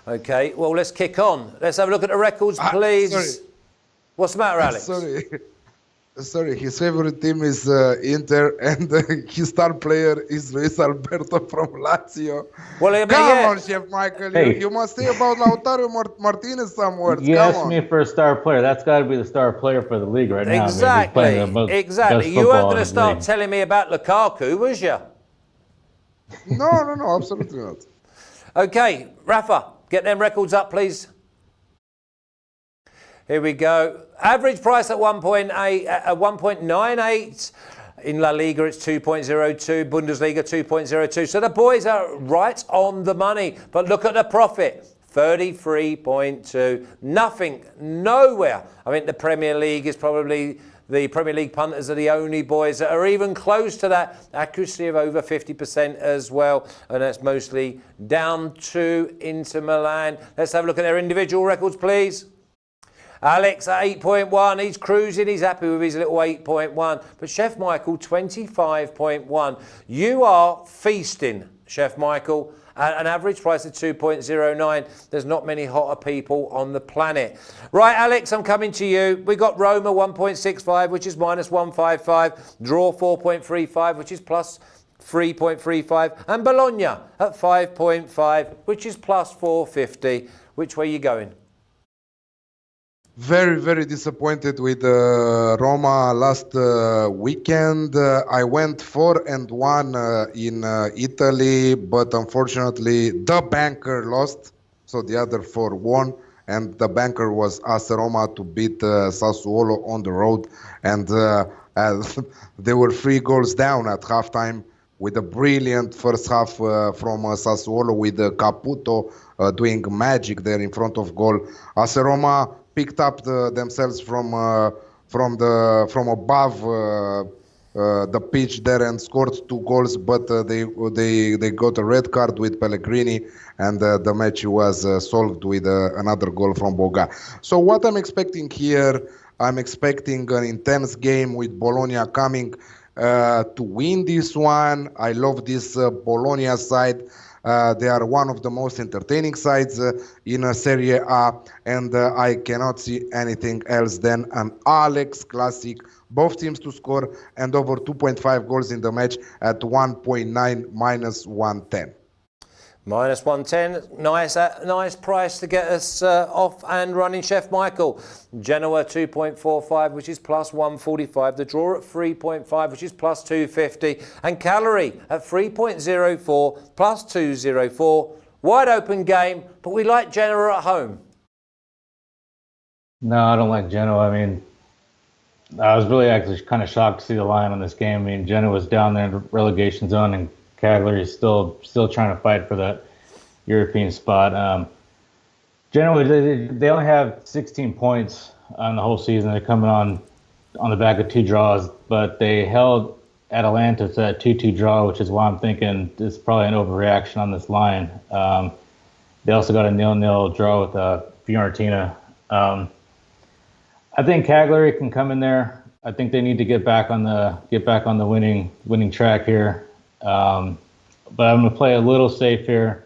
Okay, well, let's kick on. Let's have a look at the records, please. Sorry. What's the matter, Alex? Sorry, his favorite team is Inter, and his star player is Luis Alberto from Lazio. Well, Come on, Chef Michael, Hey. you must say about Lautaro Martinez some words. You Come asked on. me for a star player. That's got to be the star player for the league right now. Exactly, I mean, he's playing the exactly. best You weren't football going in to the start league. telling me about Lukaku, was you? No, absolutely not. Okay, Rafa, get them records up, please. Here we go. Average price at 1.98. In La Liga, it's 2.02. Bundesliga, 2.02. So the boys are right on the money. But look at the profit. 33.2. Nothing, nowhere. I think the Premier League is probably, the Premier League punters are the only boys that are even close to that. Accuracy of over 50% as well. And that's mostly down to Inter Milan. Let's have a look at their individual records, please. Alex at 8.1, he's cruising, he's happy with his little 8.1. But Chef Michael, 25.1. You are feasting, Chef Michael, at an average price of 2.09. There's not many hotter people on the planet. Right, Alex, I'm coming to you. We got Roma 1.65, which is minus 155. Draw 4.35, which is plus 3.35. And Bologna at 5.5, which is plus 450. Which way are you going? Very, very disappointed with Roma last weekend. I went 4-1 in Italy, but unfortunately the banker lost, so the other 4 won. And the banker was AS Roma to beat Sassuolo on the road, and they were 3 goals down at halftime with a brilliant first half from Sassuolo with Caputo doing magic there in front of goal. AS Roma picked up themselves from above the pitch there and scored 2 goals, but they got a red card with Pellegrini, and the match was solved with another goal from Boga. So what I'm expecting here, I'm expecting an intense game with Bologna coming to win this one. I love this Bologna side. They are one of the most entertaining sides in Serie A, and I cannot see anything else than an Alex classic. Both teams to score and over 2.5 goals in the match at 1.9 minus 110. Minus 110, nice price to get us off and running, Chef Michael. Genoa 2.45, which is plus 145. The draw at 3.5, which is plus 250. And Cagliari at 3.04, plus 204. Wide open game, but we like Genoa at home. No, I don't like Genoa. I mean, I was really actually kind of shocked to see the line on this game. I mean, Genoa was down there in the relegation zone, and Cagliari is still trying to fight for that European spot. Genoa, they only have 16 points on the whole season. They're coming on the back of 2 draws, but they held Atalanta to that 2-2 draw, which is why I'm thinking it's probably an overreaction on this line. They also got a 0-0 draw with Fiorentina. I think Cagliari can come in there. I think they need to get back on the winning track here. But I'm going to play a little safe here.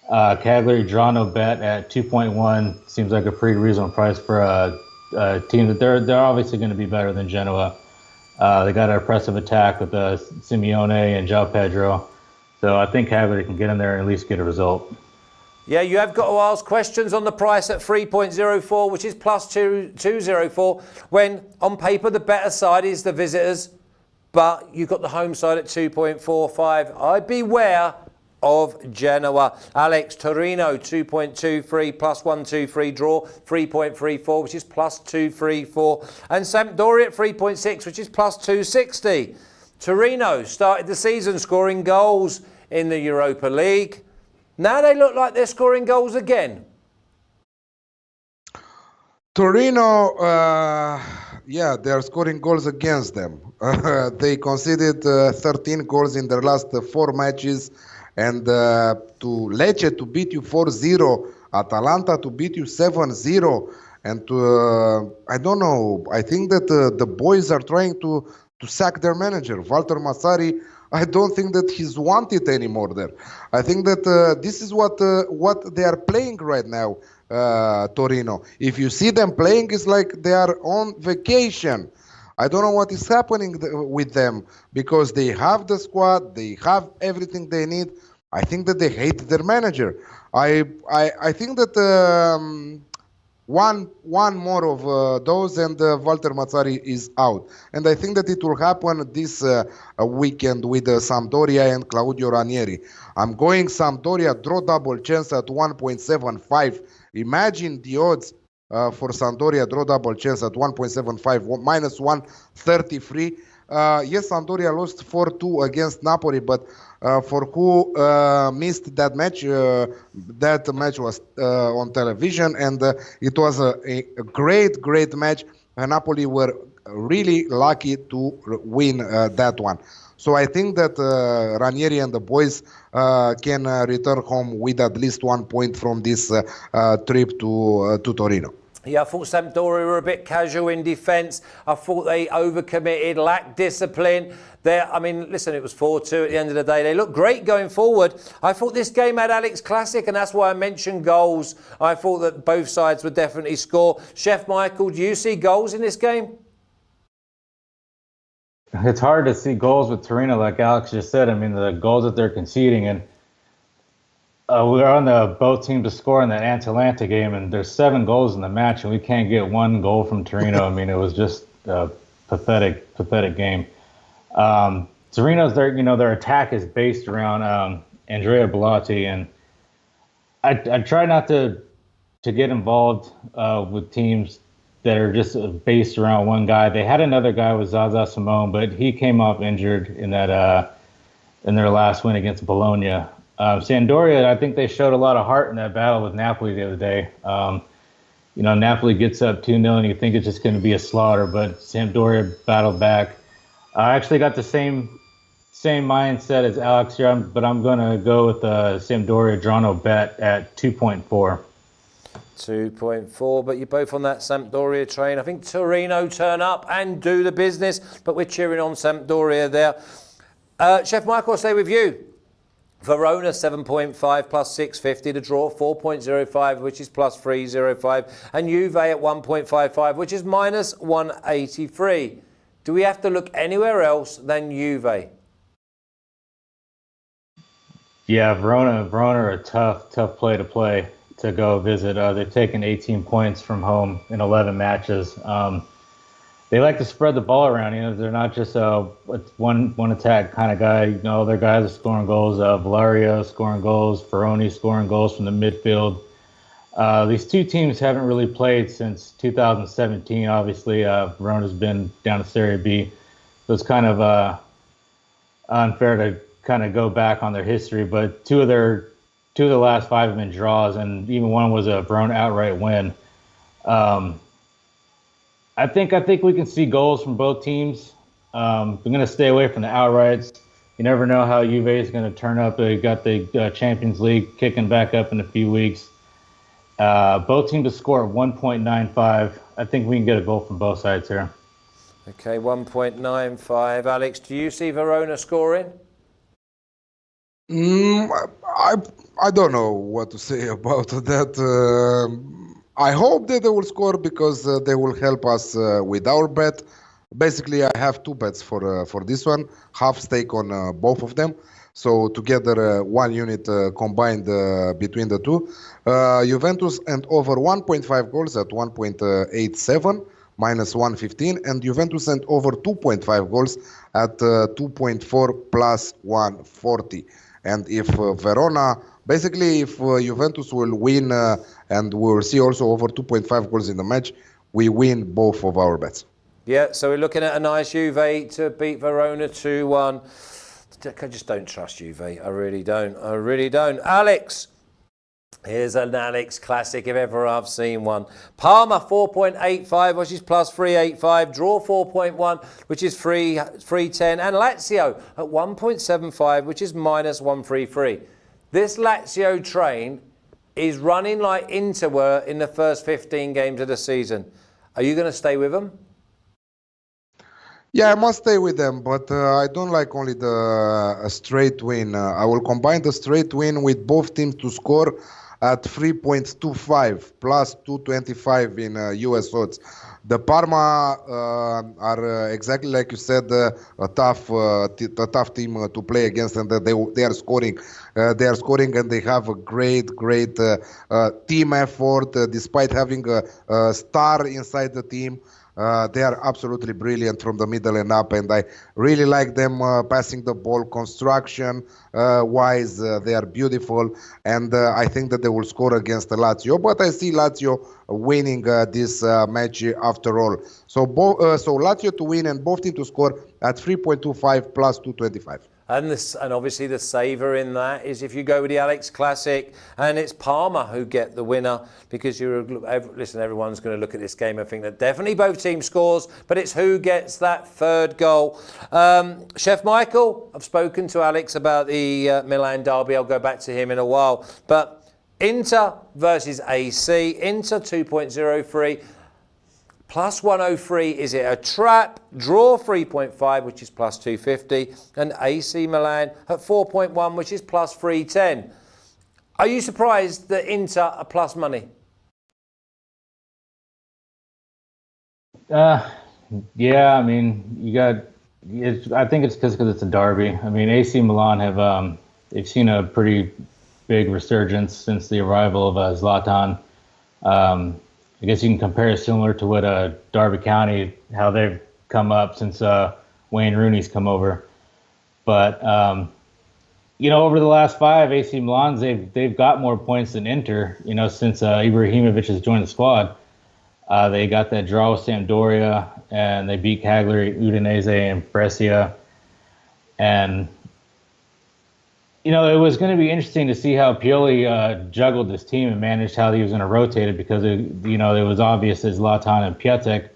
Cagliari draw no bet at 2.1 seems like a pretty reasonable price for a team that they're obviously going to be better than Genoa. They got an impressive attack with Simeone and João Pedro. So I think Cagliari can get in there and at least get a result. Yeah, you have got to ask questions on the price at 3.04, which is plus 204, when on paper the better side is the visitors, but you've got the home side at 2.45. I'd beware of Genoa. Alex, Torino 2.23 plus 123 draw 3.34, which is plus 234, and Sampdoria at 3.6, which is plus 260. Torino started the season scoring goals in the Europa League. Now they look like they're scoring goals again. Torino, they are scoring goals against them. They conceded 13 goals in their last 4 matches, and to Lecce to beat you 4-0, Atalanta to beat you 7-0, and I don't know. I think that the boys are trying to sack their manager, Walter Massari. I don't think that he's wanted anymore there. I think that this is what they are playing right now, Torino. If you see them playing, it's like they are on vacation. I don't know what is happening with them, because they have the squad, they have everything they need. I think that they hate their manager. I think that one more of those and Walter Mazzari is out. And I think that it will happen this weekend with Sampdoria and Claudio Ranieri. I'm going Sampdoria draw double chance at 1.75. Imagine the odds for Sampdoria draw double chance at 1.75, minus 133. Yes, Sampdoria lost 4-2 against Napoli, but for who missed that match was on television, and it was a great match. Napoli were really lucky to win that one. So I think that Ranieri and the boys can return home with at least 1 point from this trip to Torino. Yeah, I thought Sampdoria were a bit casual in defence. I thought they overcommitted, lacked discipline. Listen, it was 4-2 at the end of the day. They look great going forward. I thought this game had Alex Classic, and that's why I mentioned goals. I thought that both sides would definitely score. Chef Michael, do you see goals in this game? It's hard to see goals with Torino, like Alex just said. I mean, the goals that they're conceding, and we're on the both teams to score in that Atalanta game, and there's 7 goals in the match, and we can't get 1 goal from Torino. I mean, it was just a pathetic game. Torino's their attack is based around Andrea Belotti, and I try not to get involved with teams that are just based around one guy. They had another guy with Zaza Simone, but he came off injured in that in their last win against Bologna. Sampdoria, I think they showed a lot of heart in that battle with Napoli the other day. Napoli gets up 2-0 and you think it's just going to be a slaughter, but Sampdoria battled back. I actually got the same mindset as Alex here, but I'm going to go with Sampdoria draw no bet at 2.4. 2.4, but you're both on that Sampdoria train. I think Torino turn up and do the business, but we're cheering on Sampdoria there. Chef Michael, I'll stay with you. Verona 7.5 plus 650 to draw, 4.05, which is plus 305, and Juve at 1.55, which is minus 183. Do we have to look anywhere else than Juve? Yeah, Verona are a tough play to go visit. They've taken 18 points from home in 11 matches. They like to spread the ball around. They're not just a one attack kind of guy. Their guys are scoring goals. Valario scoring goals. Ferroni scoring goals from the midfield. These two teams haven't really played since 2017. Obviously, Verona's been down to Serie B, so it's kind of unfair to kind of go back on their history. But two of the last five have been draws, and even one was a Verona outright win. I think we can see goals from both teams. We're going to stay away from the outrights. You never know how Juve is going to turn up. They got the Champions League kicking back up in a few weeks. Both teams to score at 1.95. I think we can get a goal from both sides here. Okay, 1.95. Alex, do you see Verona scoring? I don't know what to say about that. I hope that they will score because they will help us with our bet. Basically, I have two bets for this one, half stake on both of them. So together, 1 unit combined between the two. Juventus and over 1.5 goals at 1.87 minus 115, and Juventus and over 2.5 goals at 2.4 plus 140. And if Verona, basically, if Juventus will win and we'll see also over 2.5 goals in the match, we win both of our bets. Yeah, so we're looking at a nice Juve to beat Verona 2-1. I just don't trust Juve. I really don't. Alex, here's an Alex classic if ever I've seen one. Parma 4.85, which is plus 385. Draw 4.1, which is 310. And Lazio at 1.75, which is minus 133. This Lazio train is running like Inter were in the first 15 games of the season. Are you going to stay with them? Yeah, I must stay with them, but I don't like only the straight win. I will combine the straight win with both teams to score at 3.25 plus 225 in US odds. The Parma are exactly like you said, a tough team to play against, and they are scoring. They are scoring, and they have a great team effort. Despite having a star inside the team, they are absolutely brilliant from the middle and up, and I really like them passing the ball. Construction wise, they are beautiful, and I think that they will score against the Lazio. But I see Lazio winning this match after all. So Lazio to win and both teams to score at 3.25 plus 225. And obviously the saver in that is if you go with the Alex Classic, and it's Parma who get the winner, because everyone's going to look at this game and think that definitely both teams scores, but it's who gets that third goal. Chef Michael, I've spoken to Alex about the Milan derby. I'll go back to him in a while. But Inter versus AC, Inter 2.03. Plus 103, is it a trap? Draw 3.5, which is plus 250. And AC Milan at 4.1, which is plus 310. Are you surprised that Inter are plus money? Yeah, I mean, I think it's because it's a derby. I mean, AC Milan they've seen a pretty big resurgence since the arrival of Zlatan. I guess you can compare it similar to what Derby County, how they've come up since Wayne Rooney's come over. But over the last five AC Milans, they've got more points than Inter. Since Ibrahimovic has joined the squad, they got that draw with Sampdoria, and they beat Cagliari, Udinese, and Brescia. And it was going to be interesting to see how Pioli juggled this team and managed how he was going to rotate it, because it was obvious that Zlatan and Piatek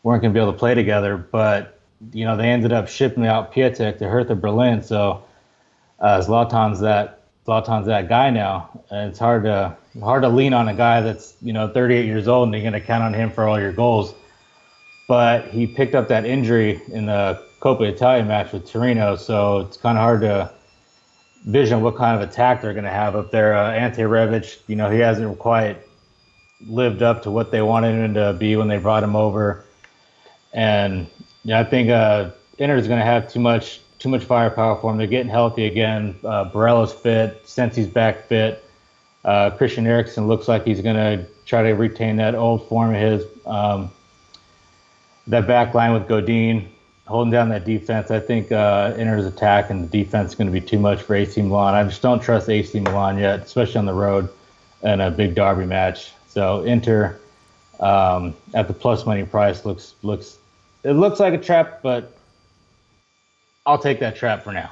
weren't going to be able to play together. But they ended up shipping out Piatek to Hertha Berlin, so Zlatan's that guy now, and it's hard to lean on a guy that's 38 years old and you're going to count on him for all your goals. But he picked up that injury in the Coppa Italia match with Torino, so it's kind of hard to vision what kind of attack they're going to have up there. Ante Rebic, he hasn't quite lived up to what they wanted him to be when they brought him over. And I think Inter is going to have too much firepower for him. They're getting healthy again. Barella's fit. Sensi's back fit. Christian Eriksen looks like he's going to try to retain that old form of his. That back line with Godin holding down that defense. I think Inter's attack and the defense is going to be too much for AC Milan. I just don't trust AC Milan yet, especially on the road. and a big derby match. So Inter at the plus money price looks like a trap, but I'll take that trap for now.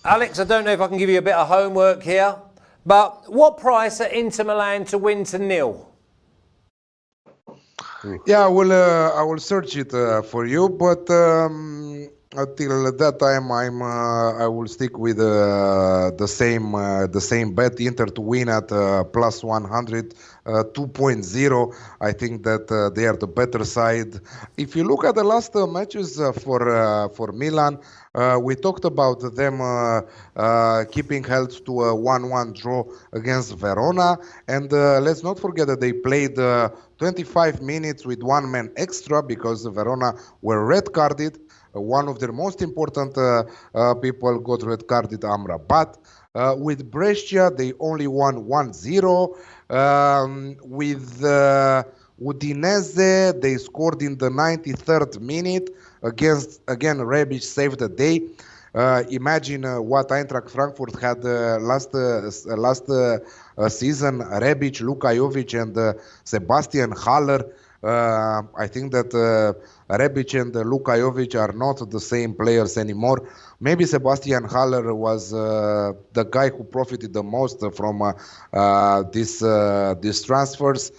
Alex, I don't know if I can give you a bit of homework here, but what price are Inter Milan to win to 0? Yeah, I will search it for you, but until that time, I will stick with the same bet, Inter to win at plus 100, 2.0. I think that they are the better side. If you look at the last matches for Milan, we talked about them keeping health to a 1-1 draw against Verona, and let's not forget that they played 25 minutes with one man extra because Verona were red carded. One of their most important people got red carded, Amrabat. With Brescia, they only won 1-0. With Udinese, they scored in the 93rd minute again, Rebic saved the day. Imagine what Eintracht Frankfurt had last season. Rebic, Luka Jovic, and Sebastian Haller. I think that Rebic and Luka Jovic are not the same players anymore. Maybe Sebastian Haller was the guy who profited the most from these transfers.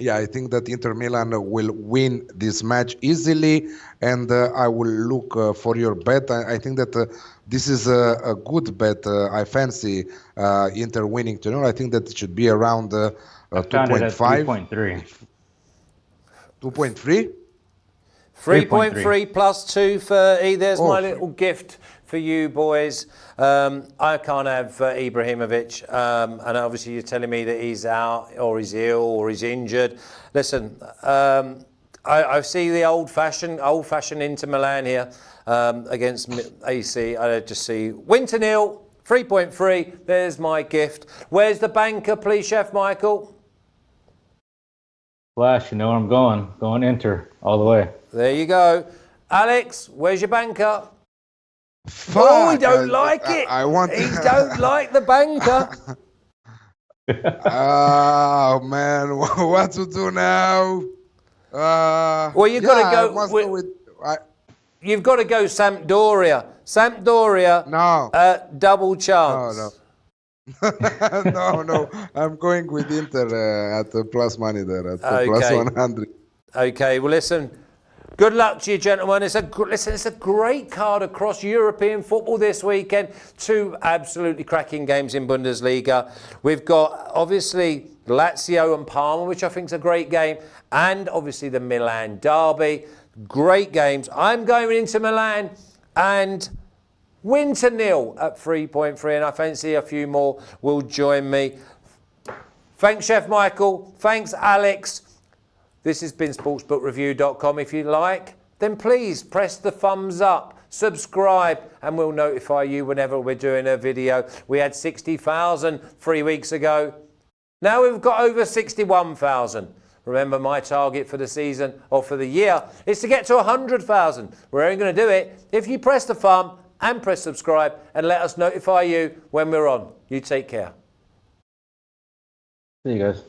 Yeah, I think that Inter Milan will win this match easily, and I will look for your bet. I think that this is a good bet. I fancy Inter winning tonight. I think that it should be around 2.5. 3.3. 2.3? 3.3 plus 230. There's my little gift for you boys. I can't have Ibrahimovic, and obviously you're telling me that he's out or he's ill or he's injured. Listen, I see the old-fashioned Inter Milan here against AC. I just see win to 0, 3.3. There's my gift. Where's the banker, please, Chef Michael? Flash, you know where I'm going. Going Inter all the way. There you go. Alex, where's your banker? Fuck, oh, he don't like it. He don't like the banker. Oh, man. What to do now? Well, you've got to go. You've got to go Sampdoria. Sampdoria. No. Double chance. No. No, I'm going with Inter at the plus money there at the plus 100. Okay, well listen, good luck to you gentlemen. It's a great card across European football this weekend. 2 absolutely cracking games in Bundesliga. We've got obviously Lazio and Parma, which I think is a great game, and obviously the Milan derby. Great games. I'm going into Milan and win to 0 at 3.3, and I fancy a few more will join me. Thanks, Chef Michael. Thanks, Alex. This has been sportsbookreview.com. If you like, then please press the thumbs up, subscribe, and we'll notify you whenever we're doing a video. We had 60,000 3 weeks ago. Now we've got over 61,000. Remember, my target for the season or for the year is to get to 100,000. We're only going to do it if you press the thumb and press subscribe and let us notify you when we're on. You take care. See you guys.